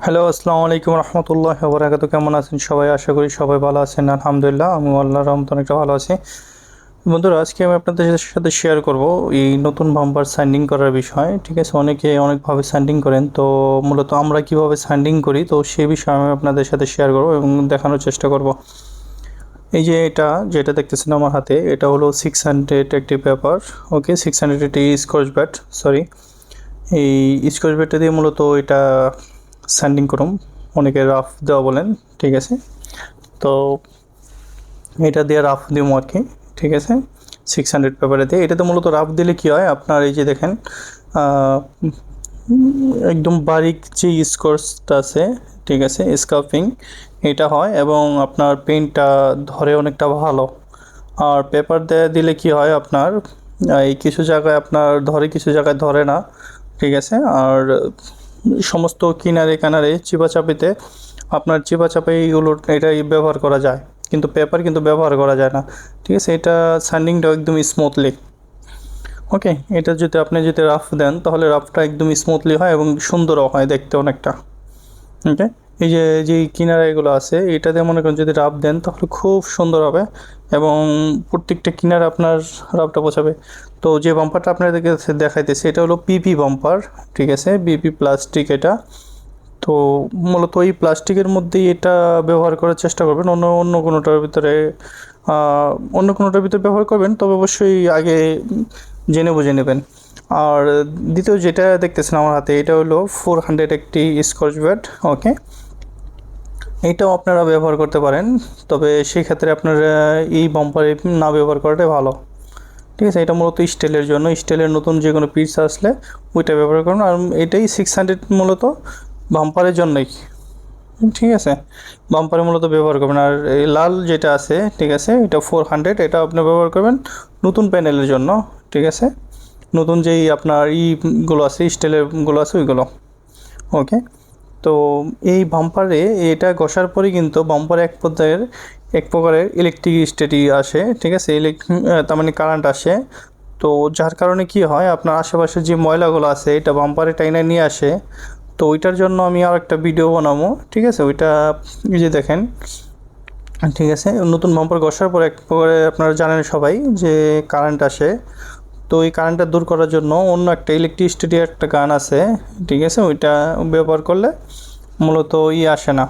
Hello, আসসালামু আলাইকুম রহমতুল্লাহ বরাকাতু। কেমন আছেন সবাই? আশা করি সবাই ভালো আছেন। আলহামদুলিল্লাহ, আমি আল্লাহর রহমতে অনেকটা ভালো আছি। বন্ধুরা, আজকে আমি আপনাদের সাথে শেয়ার করব এই নতুন বাম্পার সাইন্ডিং করার বিষয়। ঠিক আছে, অনেকে অনেকভাবে সাইন্ডিং করেন, তো মূলত আমরা কিভাবে সাইন্ডিং করি তো সেই বিষয়ে আমি আপনাদের সাথে শেয়ার করব এবং দেখানোর চেষ্টা করব। এই যে যেটা দেখতেছেন আমার হাতে, এটা হলো 600 একটি পেপার। ওকে, 600 একটি স্কচ ব্যাট, সরি, এই স্কচ ব্যাটটা দিয়ে মূলত এটা স্যান্ডিং করুম, অনেকে রাফ দেওয়া বলেন। ঠিক আছে, তো এটা দিয়ে রাফ দিব আর কি। ঠিক আছে, 600 পেপারে দিয়ে এটাতে মূলত রাফ দিলে কি হয়, আপনার এই যে দেখেন একদম বারিক যে স্কচটা আছে, ঠিক আছে, স্কার্পিং এটা হয় এবং আপনার পেনটা ধরে অনেকটা ভালো। আর পেপার দিয়ে দিলে কি হয়, আপনার এই কিছু জায়গায় আপনার ধরে, কিছু জায়গায় ধরে না। ঠিক আছে, আর সমস্ত কিনারে কানারে চিপাচাপিতে আপনার চিপাচাপে এটাই ব্যবহার করা যায়, কিন্তু পেপার কিন্তু ব্যবহার করা যায় না। ঠিক আছে, এটা সাইন্ডিংটা একদম স্মুথলি। ওকে, এটা যদি আপনি যদি রাফ দেন তাহলে রাফটা একদম স্মুথলি হয় এবং সুন্দরও হয় দেখতে অনেকটা। ওকে, এই যে যে কিনারা এগুলো আছে এটাতে মনে করেন যদি রাফ দেন তাহলে খুব সুন্দর হবে এবং প্রত্যেকটা কিনারা আপনার রাফটা পৌঁছাবে। তো যে বাম্পারটা আপনাদেরকে দেখাইতেছে এটা হলো পিপি বাম্পার। ঠিক আছে, বিপি প্লাস্টিক এটা। তো মূলত এই প্লাস্টিকের মধ্যেই এটা ব্যবহার করার চেষ্টা করবেন, অন্য অন্য কোনোটার ভিতরে অন্য কোনোটার ভিতরে ব্যবহার করবেন, তবে অবশ্যই আগে জেনে বুঝে নেবেন। আর দ্বিতীয় যেটা দেখতেছেন আমার হাতে, এটা হলো 400 একটি স্কচ ব্রাইট। ওকে, এইটাও আপনারা ব্যবহার করতে পারেন, তবে সেই ক্ষেত্রে আপনারা এই বাম্পারে না ব্যবহার করাটাই ভালো। ঠিক আছে, এটা মূলত স্টিলের জন্য, স্টিলের নতুন যে কোনো পিস আসলে ওইটা ব্যবহার করুন। আর এটাই 600 মূলত বাম্পারের জন্যই। ঠিক আছে, বাম্পারে মূলত ব্যবহার করবেন। আর এই লাল যেটা আছে, ঠিক আছে, এটা 400, এটা আপনি ব্যবহার করবেন নতুন প্যানেলের জন্য। ঠিক আছে, নতুন যেই আপনার ইগুলো আছে, স্টিলেরগুলো আছে ওইগুলো। ওকে, তো এই বাম্পারে এটা ঘষার পরে কিন্তু বাম্পারে এক প্রকারের ইলেকট্রিসিটি আসে। ঠিক আছে, তার মানে কারেন্ট আসে। তো যার কারণে কি হয়, আপনার আশেপাশে যে ময়লাগুলো আছে এটা বাম্পারে টাইনা নিয়ে আসে। তো ওইটার জন্য আমি আর একটা ভিডিও বানাবো। ঠিক আছে, ওইটা এই যে দেখেন। ঠিক আছে, নতুন বাম্পার ঘষার পর এক প্রকারে আপনারা জানেন সবাই যে কারেন্ট আসে। তো এই কারেন্টটা দূর করার জন্য অন্য একটা ইলেকট্রিসিটি একটা গান আছে। ঠিক আছে, ওইটা ব্যবহার করলে মূলত আসে না।